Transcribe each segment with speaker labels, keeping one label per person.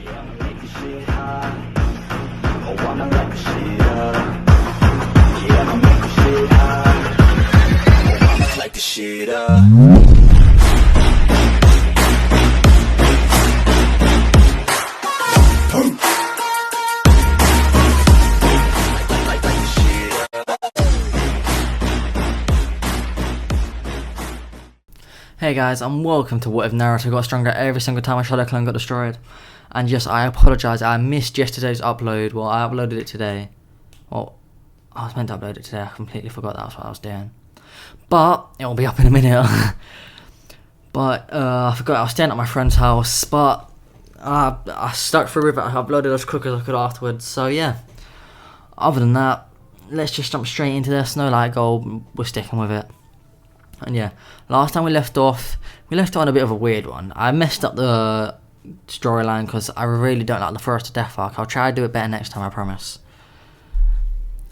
Speaker 1: Yeah, I'ma make this shit hot. Oh, I'ma light this shit up. Yeah, I'ma make this shit hot. Oh, I'ma light this shit up.
Speaker 2: Hey guys, and welcome to What If Naruto Got Stronger every single time a Sololeveling got destroyed. And yes, I apologise, I missed yesterday's upload. Well, I uploaded it today. Well, I was meant to upload it today, I completely forgot that's what I was doing. But, it'll be up in a minute. But, I forgot I was staying at my friend's house, but I stuck through with it. I uploaded as quick as I could afterwards, so yeah. Other than that, let's just jump straight into this. No light goal, we're sticking with it. And yeah, last time we left off on a bit of a weird one. I messed up the storyline because I really don't like the Forest of Death arc. I'll try to do it better next time, I promise.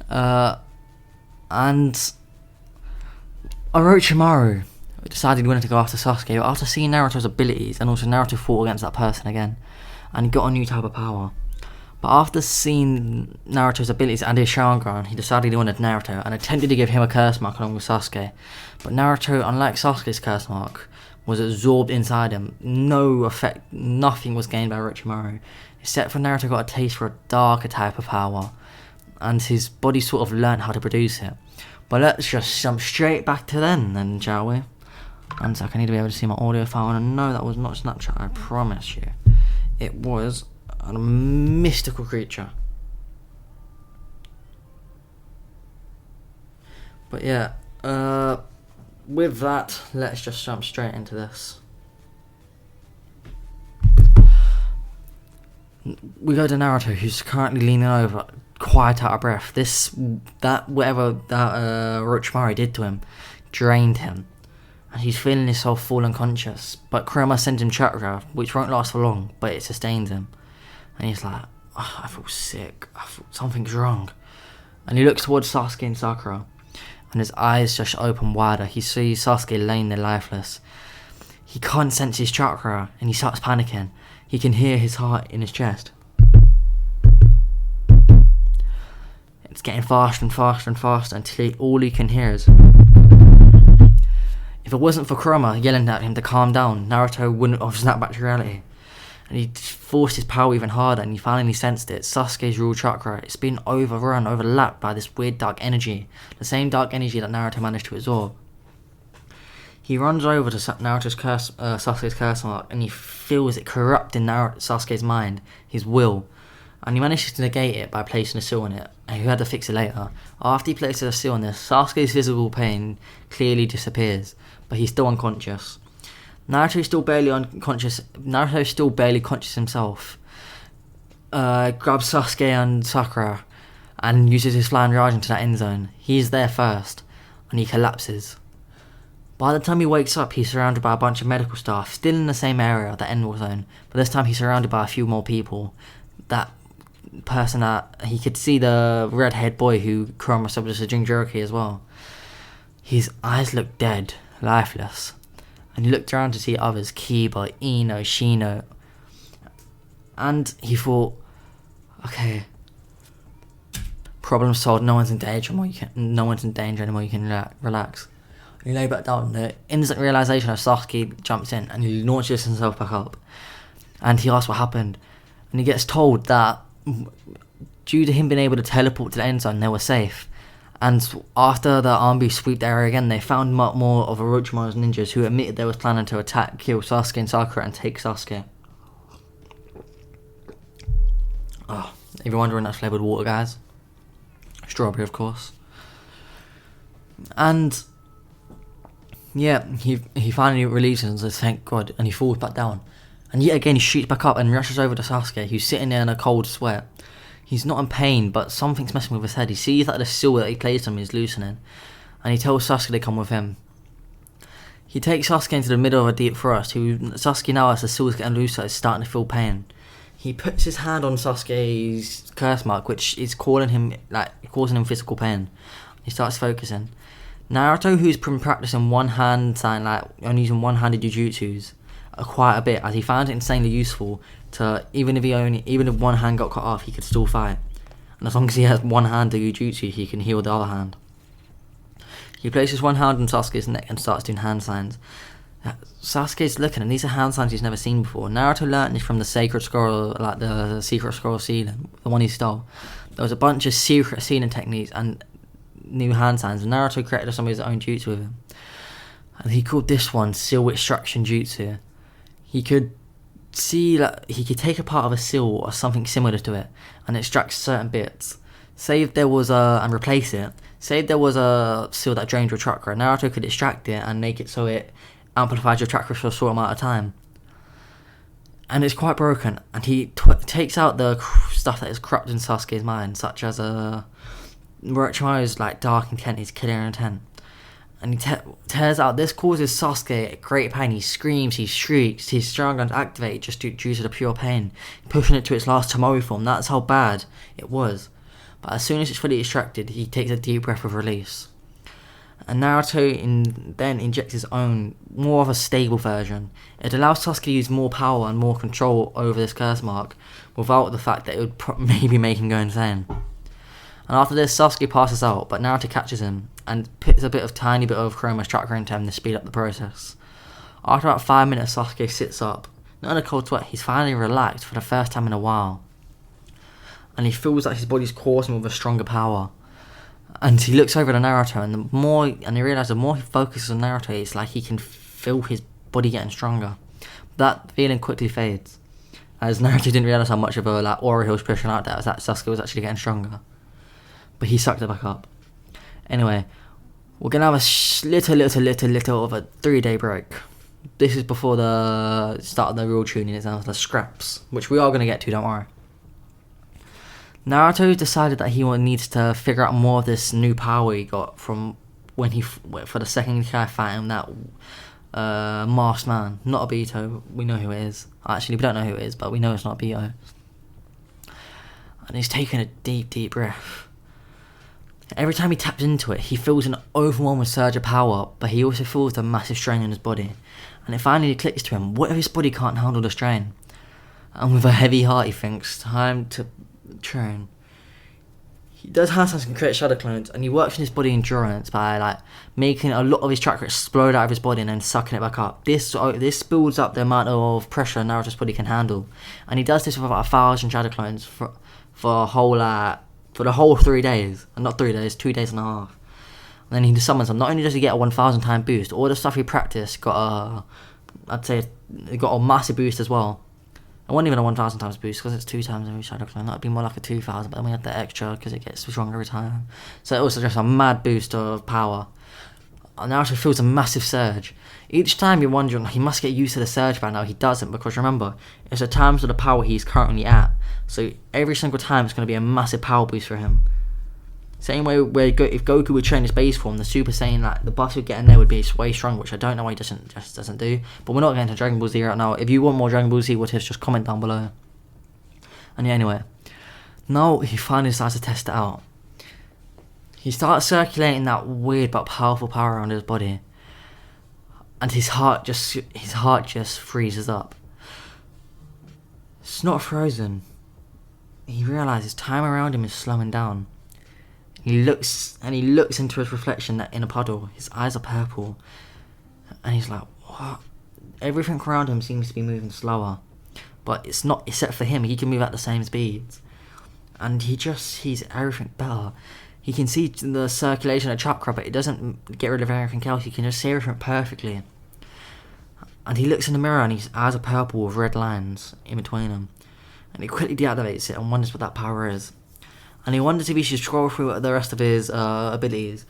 Speaker 2: And Orochimaru decided he wanted to go after Sasuke after seeing Naruto's abilities, and also Naruto fought against that person again, and he got a new type of power. But after seeing Naruto's abilities and his Sharingan, he decided he wanted Naruto and attempted to give him a curse mark along with Sasuke. But Naruto, unlike Sasuke's curse mark, was absorbed inside him. No effect, nothing was gained by Orochimaru, except for Naruto got a taste for a darker type of power, and his body sort of learnt how to produce it. But let's just jump straight back to then, shall we? One sec, I need to be able to see my audio file, and no, that was not Snapchat, I promise you. It was a mystical creature. But yeah, with that, let's just jump straight into this. We go to Naruto, who's currently leaning over, quite out of breath. Whatever Orochimaru did to him, drained him, and he's feeling himself fall unconscious. But Kurama sends him chakra, which won't last for long, but it sustains him. And he's like, oh, I feel sick, something's wrong. And he looks towards Sasuke and Sakura, and his eyes just open wider. He sees Sasuke laying there lifeless. He can't sense his chakra, and he starts panicking. He can hear his heart in his chest. It's getting faster and faster and faster until all he can hear is... If it wasn't for Kurama yelling at him to calm down, Naruto wouldn't have snapped back to reality. And he forced his power even harder, and he finally sensed it. Sasuke's raw chakra, it's been overlapped by this weird dark energy. The same dark energy that Naruto managed to absorb. He runs over to Sasuke's curse mark, and he feels it corrupting Sasuke's mind, his will. And he manages to negate it by placing a seal on it, and he had to fix it later. After he places a seal on this, Sasuke's physical pain clearly disappears, but he's still unconscious. Naruto's still barely conscious himself. Grabs Sasuke and Sakura and uses his flying rage into that end zone. He's there first, and he collapses. By the time he wakes up, he's surrounded by a bunch of medical staff, still in the same area, the end zone, but this time he's surrounded by a few more people. That person that he could see, the red-haired boy who Kurama said was a Jinchuriki as well. His eyes look dead, lifeless. And he looked around to see others, Kiba, Ino, Shino. And he thought, okay, problem solved, no one's in danger anymore, you can relax. And he lay back down. The instant realization of Sasuke jumps in and he launches himself back up. And he asks what happened. And he gets told that due to him being able to teleport to the end zone, they were safe. And after the army sweep the area again, they found more of Orochimaru's ninjas who admitted they was planning to kill Sasuke and Sakura and take Sasuke. Oh, if you're wondering, that's flavoured water, guys. Strawberry, of course. And yeah, he finally releases and says, thank God, and he falls back down. And yet again, he shoots back up and rushes over to Sasuke, who's sitting there in a cold sweat. He's not in pain, but something's messing with his head. He sees that the seal that he placed on him is loosening, and he tells Sasuke to come with him. He takes Sasuke into the middle of a deep forest. Sasuke now, as the seal is getting looser, is starting to feel pain. He puts his hand on Sasuke's curse mark, which is causing him physical pain. He starts focusing. Naruto, who's been practicing only using one-handed jutsus quite a bit, as he found it insanely useful, to even if one hand got cut off, he could still fight. And as long as he has one hand to jutsu, he can heal the other hand. He places one hand on Sasuke's neck and starts doing hand signs. Sasuke's looking, and these are hand signs he's never seen before. Naruto learned this from the sacred scroll, like the secret scroll sealing, the one he stole. There was a bunch of secret sealing techniques and new hand signs, and Naruto created some of his own jutsu with him. And he called this one Seal Extraction Jutsu. He could see that he could take a part of a seal or something similar to it and extract certain bits. Say if there was and replace it. Say if there was a seal that drained your chakra, Naruto could extract it and make it so it amplifies your chakra for a short amount of time. And it's quite broken, and he takes out the stuff that is corrupt in Sasuke's mind, such as Orochimaru's like dark intent, his killer intent. And he tears out. This causes Sasuke great pain. He screams, he shrieks, his strong guns activate just due to the pure pain, pushing it to its last Tomori form. That's how bad it was. But as soon as it's fully extracted, he takes a deep breath of release. And Naruto then injects his own, more of a stable version. It allows Sasuke to use more power and more control over this curse mark, without the fact that it would maybe make him go insane. And after this, Sasuke passes out, but Naruto catches him and puts a tiny bit of Chroma's chakra into him to speed up the process. After about 5 minutes, Sasuke sits up. Not in a cold sweat, he's finally relaxed for the first time in a while. And he feels like his body's coursing with a stronger power. And he looks over at Naruto, and he realizes the more he focuses on Naruto, it's like he can feel his body getting stronger. That feeling quickly fades, as Naruto didn't realize how much of a aura he was pushing out there, as that Sasuke was actually getting stronger. But he sucked it back up. Anyway, we're gonna have a little of a 3-day break. This is before the start of the real tuning exams, the scraps, which we are gonna get to, don't worry. Naruto decided that he needs to figure out more of this new power he got from when for the second guy fighting that masked man. Not Obito, we know who it is. Actually, we don't know who it is, but we know it's not Obito. And he's taking a deep breath. Every time he taps into it, he feels an overwhelming surge of power, but he also feels a massive strain in his body. And it finally clicks to him, what if his body can't handle the strain? And with a heavy heart, he thinks, time to train. He does have some create shadow clones, and he works on his body endurance by making a lot of his chakra explode out of his body and then sucking it back up. This builds up the amount of pressure Naruto's body can handle, and he does this with about 1,000 shadow clones for the whole 3 days, and not 3 days, 2 days and a half. And then he summons them. Not only does he get a 1,000 time boost, all the stuff he practiced got a massive boost as well. It wasn't even a 1,000 times boost because it's 2 times every shadow clone. That'd be more like a 2,000, but then we had the extra because it gets stronger every time. So it was just a mad boost of power. And Naruto feels a massive surge. Each time you're wondering, he must get used to the surge by now. He doesn't, because remember, it's the times of the power he's currently at. So every single time it's going to be a massive power boost for him. Same way where if Goku would train his base form, the Super Saiyan, the buff he'd get in there would be way stronger, which I don't know why he doesn't do. But we're not getting to Dragon Ball Z right now. If you want more Dragon Ball Z Whatifs, just comment down below. And yeah, anyway, now he finally decides to test it out. He starts circulating that weird but powerful power around his body, and his heart just freezes up. It's not frozen. He realizes time around him is slowing down. He looks into his reflection in a puddle. His eyes are purple, and he's like, "What?" Everything around him seems to be moving slower, but it's not. Except for him, he can move at the same speeds, and he just sees everything better. He can see the circulation of chakra, but it doesn't get rid of everything else. He can just see everything perfectly. And he looks in the mirror, and his eyes are purple with red lines in between them. And he quickly deactivates it and wonders what that power is. And he wonders if he should scroll through the rest of his abilities.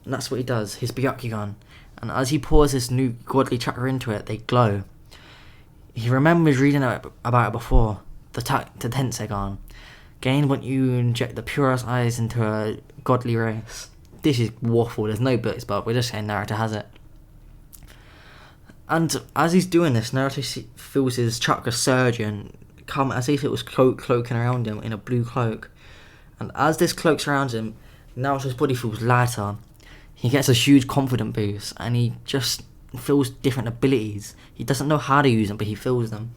Speaker 2: And that's what he does, his Byakugan. And as he pours this new godly chakra into it, they glow. He remembers reading about it before, the Tensegan. Gain when you inject the purest eyes into a godly race. This is waffle, there's no books, but we're just saying Naruto has it. And as he's doing this, Naruto feels his chakra surging, come as if it was cloaking around him in a blue cloak. And as this cloaks around him, Naruto's body feels lighter. He gets a huge confidence boost, and he just feels different abilities. He doesn't know how to use them, but he feels them.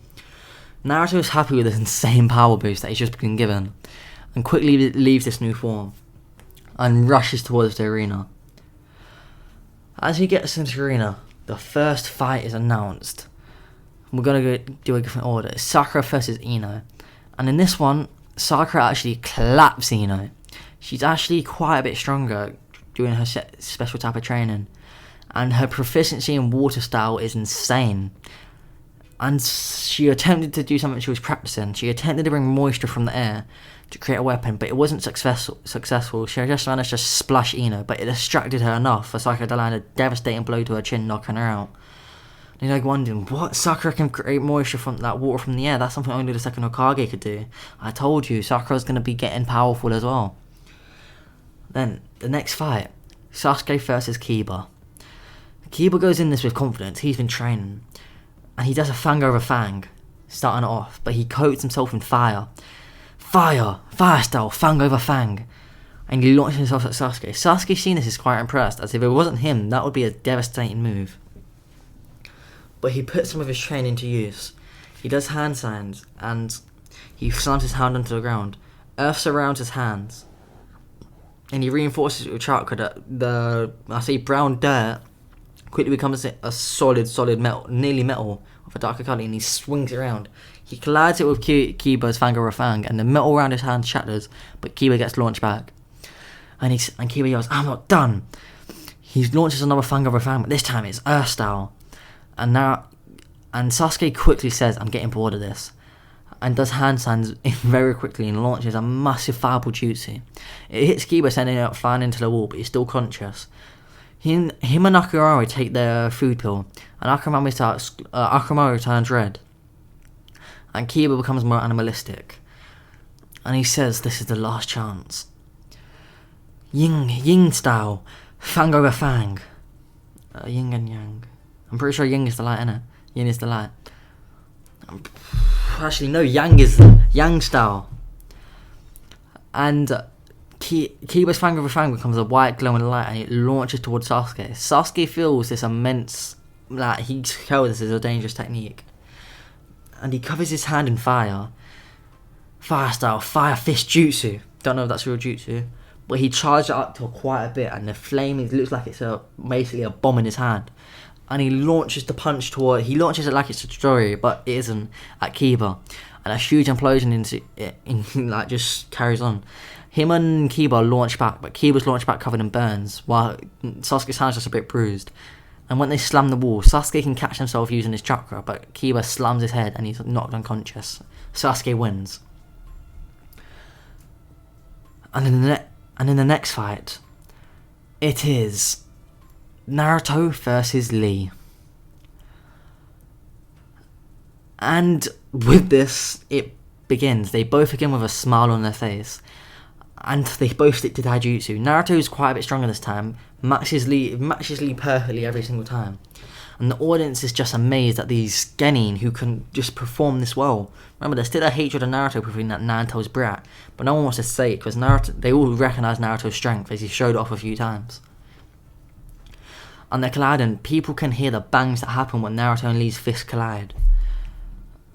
Speaker 2: Naruto is happy with this insane power boost that he's just been given, and quickly leaves this new form, and rushes towards the arena. As he gets into the arena, the first fight is announced. We're going to go do a different order. It's Sakura versus Ino. And in this one, Sakura actually claps Ino. She's actually quite a bit stronger doing her special type of training. And her proficiency in water style is insane. And she attempted to do something she was practicing. She attempted to bring moisture from the air to create a weapon, but it wasn't successful. She just managed to splash Ino, but it distracted her enough for Sakura to land a devastating blow to her chin, knocking her out. And you're like wondering, what? Sakura can create moisture from that water from the air? That's something only the second Hokage could do. I told you, Sakura's going to be getting powerful as well. Then, the next fight, Sasuke versus Kiba. Kiba goes in this with confidence. He's been training. And he does a fang over fang, starting it off, but he coats himself in fire. Fire style, fang over fang. And he launches himself at Sasuke. Sasuke seeing this is quite impressed, as if it wasn't him, that would be a devastating move. But he puts some of his training to use. He does hand signs, and he slams his hand onto the ground. Earth surrounds his hands. And he reinforces it with chakra that brown dirt quickly becomes a solid metal, nearly metal, of a darker colour, and he swings it around. He collides it with Kiba's fang over fang, and the metal around his hand shatters, but Kiba gets launched back. And Kiba yells, "I'm not done!" He launches another fang over fang, but this time it's Earth style. And Sasuke quickly says, "I'm getting bored of this," and does hand signs very quickly and launches a massive fireball jutsu. It hits Kiba, sending it flying into the wall, but he's still conscious. Him and Akamaru take their food pill, and Akamaru turns red. And Kiba becomes more animalistic. And he says this is the last chance. Yin style, fang over fang. Yin and yang. I'm pretty sure yin is the light, innit? Yin is the light. Actually, no, yang is yang style. And Kiba's fang over fang becomes a white glowing light, and it launches towards Sasuke. Sasuke feels this immense, he tells this is a dangerous technique. And he covers his hand in fire. Fire style, fire fist jutsu. Don't know if that's real jutsu. But he charged it up to quite a bit, and the flame, it looks like it's basically a bomb in his hand. And he launches the punch he launches it like it's a story, but it isn't, at Kiba. And a huge implosion into it, just carries on. Him and Kiba launch back, but Kiba's launched back covered in burns, while Sasuke's hand's just a bit bruised. And when they slam the wall, Sasuke can catch himself using his chakra, but Kiba slams his head and he's knocked unconscious. Sasuke wins. And in the next fight, it is Naruto versus Lee. And with this, it begins. They both begin with a smile on their face. And they both stick to taijutsu. Naruto is quite a bit stronger this time. Matches Lee perfectly every single time. And the audience is just amazed at these genin who can just perform this well. Remember, there's still a hatred of Naruto proving that Nanto's brat. But no one wants to say it because they all recognise Naruto's strength as he showed it off a few times. And they're colliding. People can hear the bangs that happen when Naruto and Lee's fists collide.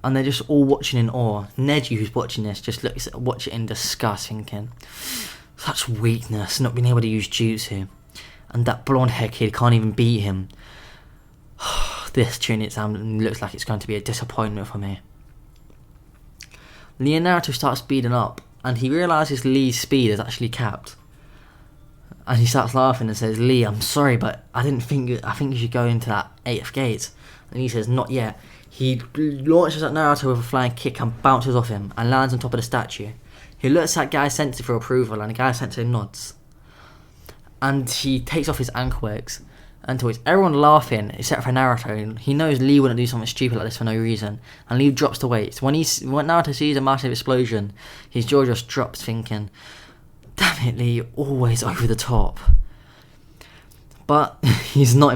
Speaker 2: And they're just all watching in awe. Neji, who's watching this, just watch it in disgust, thinking, such weakness, not being able to use jutsu. And that blonde-haired kid can't even beat him. This tune exam looks like it's going to be a disappointment for me. Lee and Naruto start speeding up, and he realises Lee's speed is actually capped. And he starts laughing and says, "Lee, I'm sorry, but I think you should go into that 8th gate." And he says, "Not yet." He launches at Naruto with a flying kick and bounces off him and lands on top of the statue. He looks at Guy Sensei for approval, and Guy Sensei nods. And he takes off his ankle weights until it's everyone laughing except for Naruto. He knows Lee wouldn't do something stupid like this for no reason, and Lee drops the weights. When Naruto sees a massive explosion, his jaw just drops, thinking, "Damn it, Lee, always over the top." But he's not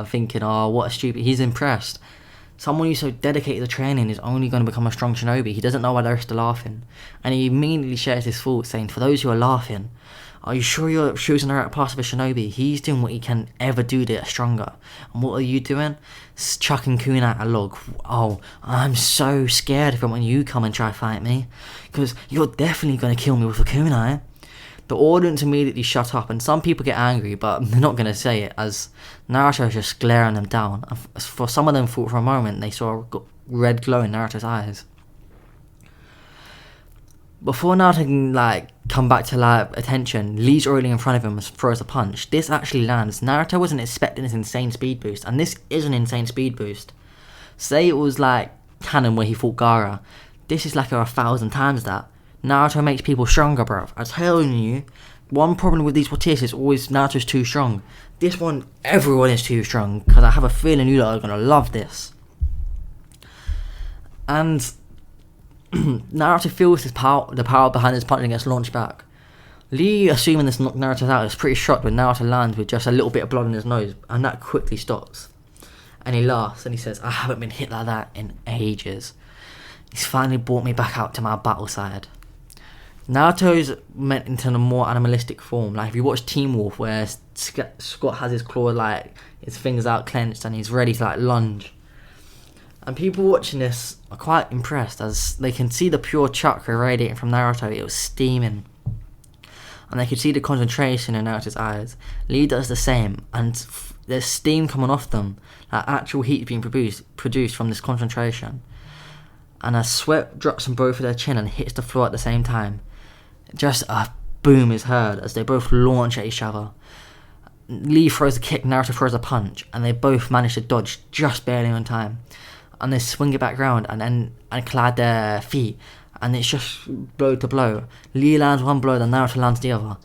Speaker 2: thinking, "Oh, what a stupid." He's impressed. Someone who's so dedicated to training is only going to become a strong shinobi. He doesn't know why the rest are laughing. And he immediately shares his thoughts, saying, "For those who are laughing, Are you sure you're choosing the right path of a shinobi? He's doing what he can ever do to get stronger. And what are you doing? Chucking Kuna at a log. Oh, I'm so scared of it when you come and try to fight me. Because you're definitely going to kill me with a kunai. The audience immediately shut up, and some people get angry, but they're not going to say it, as Naruto is just glaring them down. And for some of them thought for a moment they saw a red glow in Naruto's eyes. Before Naruto can come back to attention, Lee's already in front of him and throws a punch. This actually lands. Naruto wasn't expecting this insane speed boost, and this is an insane speed boost. Say it was canon where he fought Gaara. This is 1,000 times that. Naruto makes people stronger, bruv. I'm telling you, one problem with these Whatifs is always Naruto's too strong. This one, everyone is too strong, because I have a feeling you lot are going to love this. And Naruto feels the power behind his punch and gets launched back. Lee, assuming this knocked Naruto out, is pretty shocked when Naruto lands with just a little bit of blood in his nose, and that quickly stops. And he laughs and he says, I haven't been hit like that in ages. He's finally brought me back out to my battle side. Naruto's meant into a more animalistic form. If you watch Teen Wolf, where Scott has his claw, his fingers out clenched, and he's ready to lunge. And people watching this are quite impressed, as they can see the pure chakra radiating from Naruto. It was steaming, and they could see the concentration in Naruto's eyes. Lee does the same, and there's steam coming off them, actual heat being produced from this concentration. And a sweat drops from both of their chin and hits the floor at the same time. Just a boom is heard as they both launch at each other. Lee throws a kick, Naruto throws a punch, and they both manage to dodge just barely on time. And they swing it back round and collide their feet, and it's just blow to blow. Lee lands one blow, then Naruto lands the other.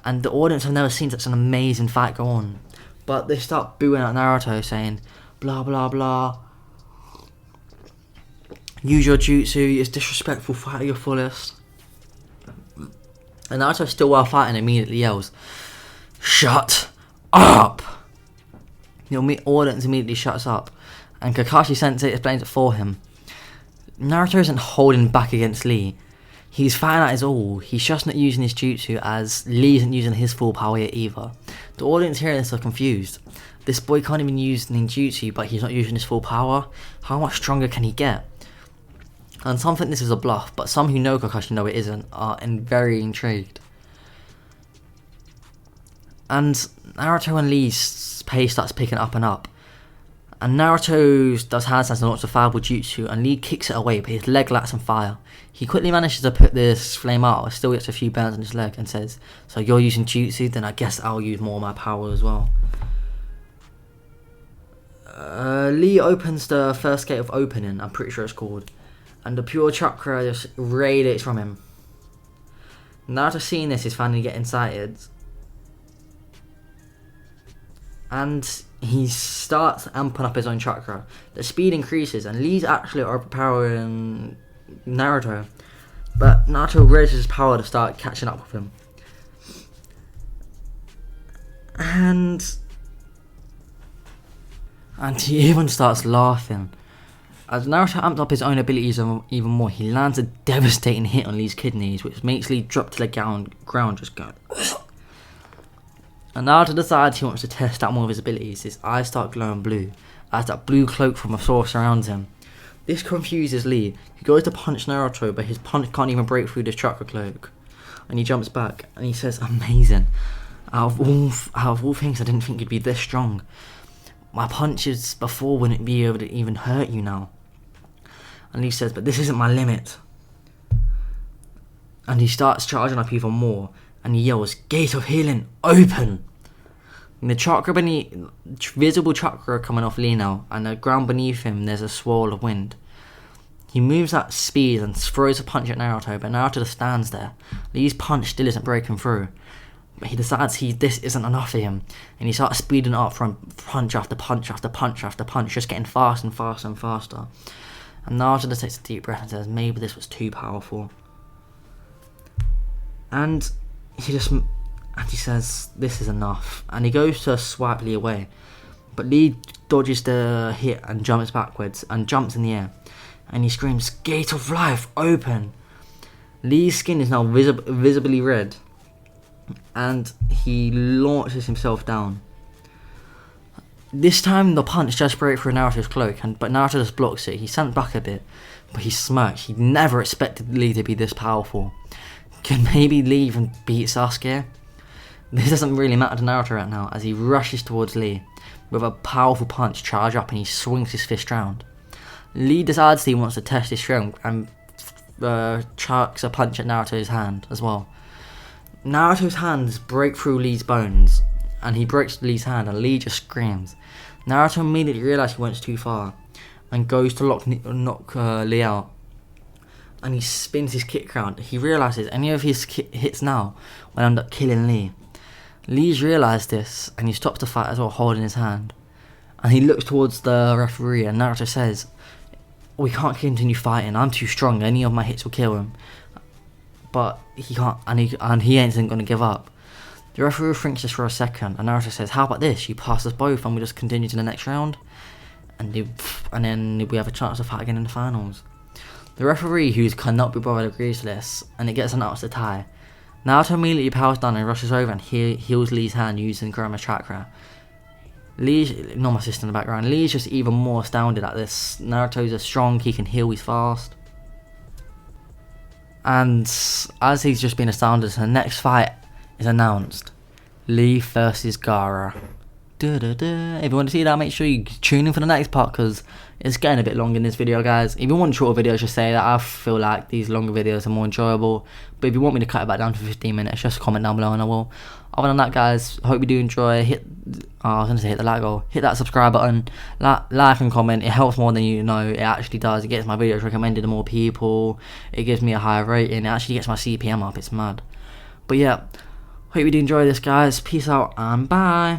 Speaker 2: And the audience have never seen such an amazing fight go on. But they start booing at Naruto, saying, blah blah blah. Use your jutsu, it's disrespectful, fight at your fullest. And Naruto, still while fighting, immediately yells, shut up! The audience immediately shuts up, and Kakashi Sensei explains it for him. Naruto isn't holding back against Lee. He's fighting at his all. He's just not using his jutsu, as Lee isn't using his full power yet either. The audience hearing this are confused. This boy can't even use ninjutsu, but he's not using his full power. How much stronger can he get? And some think this is a bluff, but some who know Kakashi know it isn't, are very intrigued. And Naruto and Lee's pace starts picking up and up. And Naruto does handstands and launches a fireball jutsu, and Lee kicks it away, but his leg lights on fire. He quickly manages to put this flame out, but still gets a few burns on his leg, and says, so you're using jutsu, then I guess I'll use more of my power as well. Lee opens the first gate of opening, I'm pretty sure it's called. And the pure chakra just radiates from him. Naruto, seeing this, is finally getting excited. And he starts amping up his own chakra. The speed increases, and Lee's actually overpowering Naruto. But Naruto raises his power to start catching up with him. And he even starts laughing. As Naruto amped up his own abilities even more, he lands a devastating hit on Lee's kidneys, which makes Lee drop to the ground just going. And Naruto decides he wants to test out more of his abilities. His eyes start glowing blue, as that blue cloak from a source surrounds him. This confuses Lee. He goes to punch Naruto, but his punch can't even break through this chakra cloak. And he jumps back, and he says, amazing. Out of all things, I didn't think you'd be this strong. My punches before wouldn't be able to even hurt you now. And Lee says, but this isn't my limit. And he starts charging up even more, and he yells, gate of healing, open! And the chakra visible chakra coming off Lee now, and the ground beneath him there's a swirl of wind. He moves at speed and throws a punch at Naruto, but Naruto just stands there. Lee's punch still isn't breaking through. But he decides this isn't enough for him, and he starts speeding up from punch after punch after punch after punch, just getting faster and faster and faster. And Naruto just takes a deep breath and says, maybe this was too powerful. And he says, this is enough. And he goes to swipe Lee away. But Lee dodges the hit and jumps backwards and jumps in the air. And he screams, gate of life, open! Lee's skin is now visibly red. and he launches himself down. This time the punch just breaks through Naruto's cloak, but Naruto just blocks it. He sent back a bit, but he smirks. He never expected Lee to be this powerful. Could maybe Lee even beat Sasuke? This doesn't really matter to Naruto right now, as he rushes towards Lee with a powerful punch, charge up, and he swings his fist round. Lee decides he wants to test his strength and chucks a punch at Naruto's hand as well. Naruto's hands break through Lee's bones, and he breaks Lee's hand, and Lee just screams. Naruto immediately realizes he went too far and goes to knock Lee out, and he spins his kick round. He realizes any of his hits now will end up killing Lee. Lee's realized this, and he stops the fight as well, holding his hand, and he looks towards the referee, and Naruto says, "We can't continue fighting. I'm too strong. Any of my hits will kill him." But he can't, and he ain't gonna give up. The referee thinks this for a second, and Naruto says, "How about this? You pass us both, and we just continue to the next round, and then we have a chance to fight again in the finals." The referee, who cannot be bothered, agrees to this, and it gets announced a tie. Naruto immediately powers down and rushes over and heals Lee's hand using Kurama's chakra. Ignore my sister in the background. Lee's just even more astounded at this. Naruto's a strong, he can heal, he's fast. And as he's just been astounded, the next fight is announced. Lee versus Gaara. If you want to see that, make sure you tune in for the next part, because it's getting a bit long in this video, guys. If you want shorter videos, just say that. I feel like these longer videos are more enjoyable, but if you want me to cut it back down to 15 minutes, just comment down below and I will. Other than that, guys, I hope you do enjoy. Hit the like goal, hit that subscribe button, like and comment. It helps more than you know. It actually does. It gets my videos recommended to more people. It gives me a higher rating. It actually gets my CPM up. It's mad. But yeah, hope you do enjoy this, guys. Peace out and bye.